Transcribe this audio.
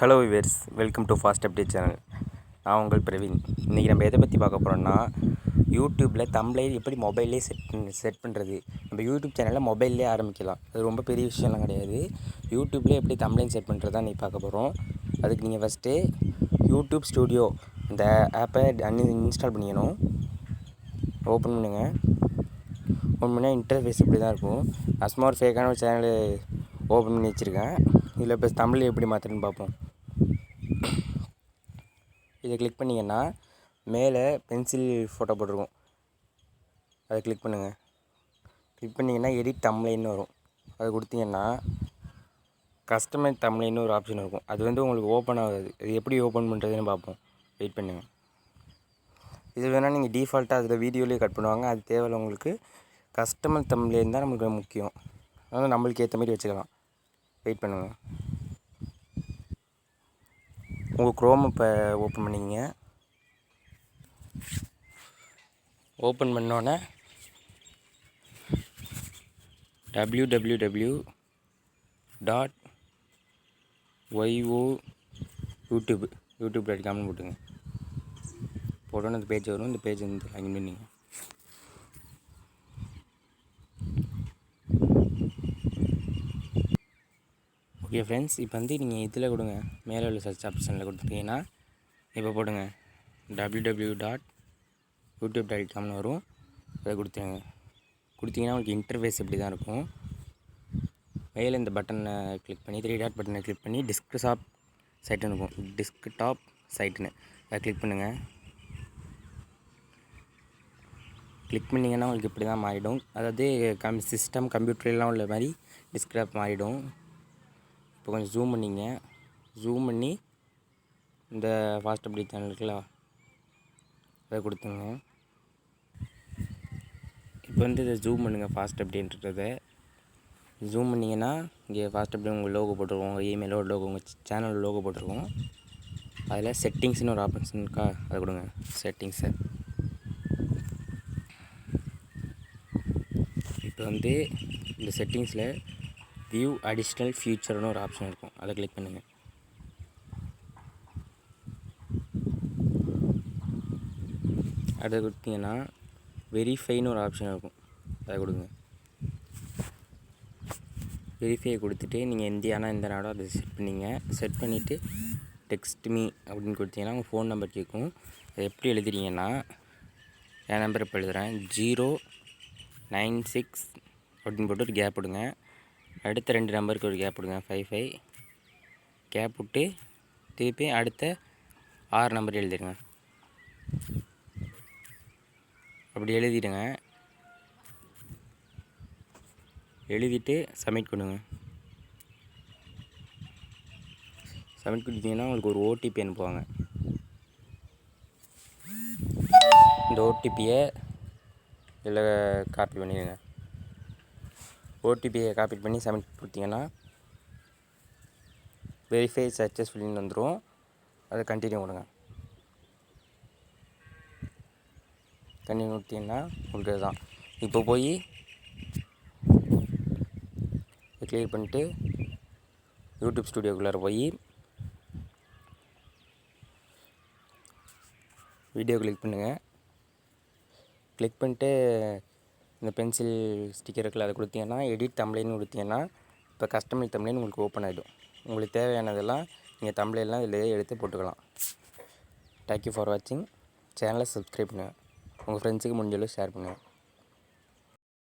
Hello viewers, welcome to fast update channel. நான் உங்கள் பிரவீன். இன்றைக்கி நம்ம எதை பற்றி பார்க்க போகிறோம்னா, யூடியூப்பில் தம்ப்நெயில் எப்படி மொபைல்லே செட் பண்ணுறது. நம்ம யூடியூப் சேனலில் மொபைல்லே ஆரம்பிக்கலாம். அது ரொம்ப பெரிய விஷயம்லாம் கிடையாது. யூடியூப்லேயே எப்படி தம்ப்நெயில் செட் பண்ணுறது தான் இன்றைக்கி பார்க்க போகிறோம். அதுக்கு நீங்கள் ஃபஸ்ட்டு யூடியூப் ஸ்டூடியோ இந்த ஆப்பை இன்ஸ்டால் பண்ணிக்கணும். ஓப்பன் பண்ணுங்கள். ஓப்பன் பண்ணால் இன்டர்ஃபேஸ் இப்படி தான் இருக்கும். நான் சும்மா ஒரு ஃபேக்கான ஒரு சேனல் ஓப்பன் பண்ணி வச்சுருக்கேன். இதில் இப்போ தமிழ் எப்படி மாற்றுறதுன்னு பார்ப்போம். இதை கிளிக் பண்ணிங்கன்னா மேலே பென்சில் ஃபோட்டோ போட்டிருக்கும். அதை கிளிக் பண்ணுங்கள். கிளிக் பண்ணிங்கன்னா எடிட் தம்ப்நெயில்னு வரும். அதை கொடுத்தீங்கன்னா கஸ்டமைஸ் தம்ப்நெயில்னு ஒரு ஆப்ஷன் இருக்கும். அது உங்களுக்கு ஓப்பன் ஆகாது. அது எப்படி ஓப்பன் பண்ணுறதுன்னு பார்ப்போம். வெயிட் பண்ணுங்கள். இது வேணால் நீங்கள் டிஃபால்ட்டாக அதில் வீடியோலேயே கட் பண்ணுவாங்க. அது தேவையில்லை. உங்களுக்கு கஸ்டமர் தம்ப்நெயில் தான் நம்மளுக்கு முக்கியம். அதனால் நம்மளுக்கு ஏற்ற மாதிரி வச்சுக்கலாம். வெயிட் பண்ணுங்கள். உங்கள் க்ரோம் இப்போ ஓப்பன் பண்ணிங்க. ஓப்பன் பண்ணோன்னே www.youtube.com போட்டுங்க. போட்டோன்னு அந்த பேஜ் வரும். இந்த பேஜ் லாகின் பண்ணிங்க. ஓகே ஃப்ரெண்ட்ஸ், இப்போ நீங்கள் இதில் கொடுங்க. மேலே உள்ள சர்ச் ஆப்ஷனில் கொடுத்துட்டீங்கன்னா இப்போ போடுங்க www.youtube.com வரும். அதை கொடுத்துருங்க. கொடுத்தீங்கன்னா உங்களுக்கு இன்டர்ஃபேஸ் இப்படி தான் இருக்கும். மேலே இந்த பட்டனை கிளிக் பண்ணி 3 டாட் பட்டனை கிளிக் பண்ணி டெஸ்க்டாப் சைட்டுன்னு இருக்கும். டெஸ்க்டாப் சைட்டுன்னு அதை கிளிக் பண்ணுங்கள். கிளிக் பண்ணிங்கன்னா உங்களுக்கு இப்படி தான் மாறிடும். அதாவது சிஸ்டம் கம்ப்யூட்டர்லாம் உள்ள மாதிரி டெஸ்க்டாப் மாறிடும். இப்போ கொஞ்சம் ஜூம் பண்ணிங்க. ஜூம் பண்ணி இந்த ஃபாஸ்ட் அப்டேட் சேனல் இருக்குல்ல, அதை கொடுத்துங்க. இப்போ இதை ஜூம் பண்ணுங்கள். ஃபாஸ்ட் அப்டேட்ன்றதை ஜூம் பண்ணிங்கன்னா இங்கே ஃபாஸ்ட் அப்டேட் உங்கள் லோகோ போட்டிருக்கோம். உங்கள் இமெயிலோட லோகோ, உங்கள் சேனல் லோகோ போட்டிருக்கோம். அதில் செட்டிங்ஸ்னு ஒரு ஆப்ஷன் இருக்கா, அதை கொடுங்க. செட்டிங்ஸை இப்போ இந்த செட்டிங்ஸில் வியூ அடிஷ்னல் ஃபியூச்சர்னு ஒரு ஆப்ஷன் இருக்கும். அதை கிளிக் பண்ணுங்கள். அதை கொடுத்தீங்கன்னா வெரிஃபைன்னு ஒரு ஆப்ஷன் இருக்கும். அதை கொடுங்க. வெரிஃபை கொடுத்துட்டு நீங்கள் எந்த நாடோ அதை செட் பண்ணிங்க. செட் பண்ணிவிட்டு டெக்ஸ்ட் மீ அப்படின்னு கொடுத்தீங்கன்னா உங்கள் ஃபோன் நம்பர் கேட்கும். அதை எப்படி எழுதுறீங்கன்னா, என் நம்பர் இப்போ எழுதுகிறேன் 096 அப்படின்னு போட்டு ஒரு கேப் விடுங்க. அடுத்த 2 நம்பருக்கு ஒரு கேப் விடுங்க 55 கேப் விட்டு திருப்பி அடுத்த 6 நம்பர் எழுதிடுங்க. அப்படி எழுதிடுங்க. எழுதிட்டு சப்மிட் பண்ணுங்க. சப்மிட் கொடுத்தீங்கன்னா உங்களுக்கு ஒரு ஓடிபி அனுப்புவாங்க. இந்த ஓடிபியை இதில் காப்பி பண்ணிடுங்க. ஓடிபியை காப்பி பண்ணி சப்மிட் கொடுத்தீங்கன்னா வெரிஃபை சக்ஸஸ்ஃபுல்லின்னு வந்துடும். அதை கண்டினியூ கொடுங்க. கண்டினியூ கொடுத்தீங்கன்னா உங்களுக்கு தான். இப்போ போய் கிளியர் பண்ணிட்டு யூடியூப் ஸ்டூடியோக்குள்ளார போய் வீடியோ கிளிக் பண்ணுங்கள். கிளிக் பண்ணிட்டு இந்த பென்சில் ஸ்டிக்கர் இருக்குல்ல, அதை கொடுத்தீங்கன்னா எடிட் தம்ப்நெயில்னு கொடுத்தீங்கன்னா இப்போ கஸ்டமைஸ் தம்ப்நெயில் உங்களுக்கு ஓப்பன் ஆகிடும். உங்களுக்கு தேவையானதெல்லாம் நீங்கள் தம்ப்நெயில்லாம் இதில் எடுத்து போட்டுக்கலாம். தேங்க்யூ ஃபார் வாட்சிங். சேனலை சப்ஸ்கிரைப் பண்ணுங்கள். உங்கள் ஃப்ரெண்ட்ஸுக்கு முடிஞ்சளவு ஷேர் பண்ணுங்கள்.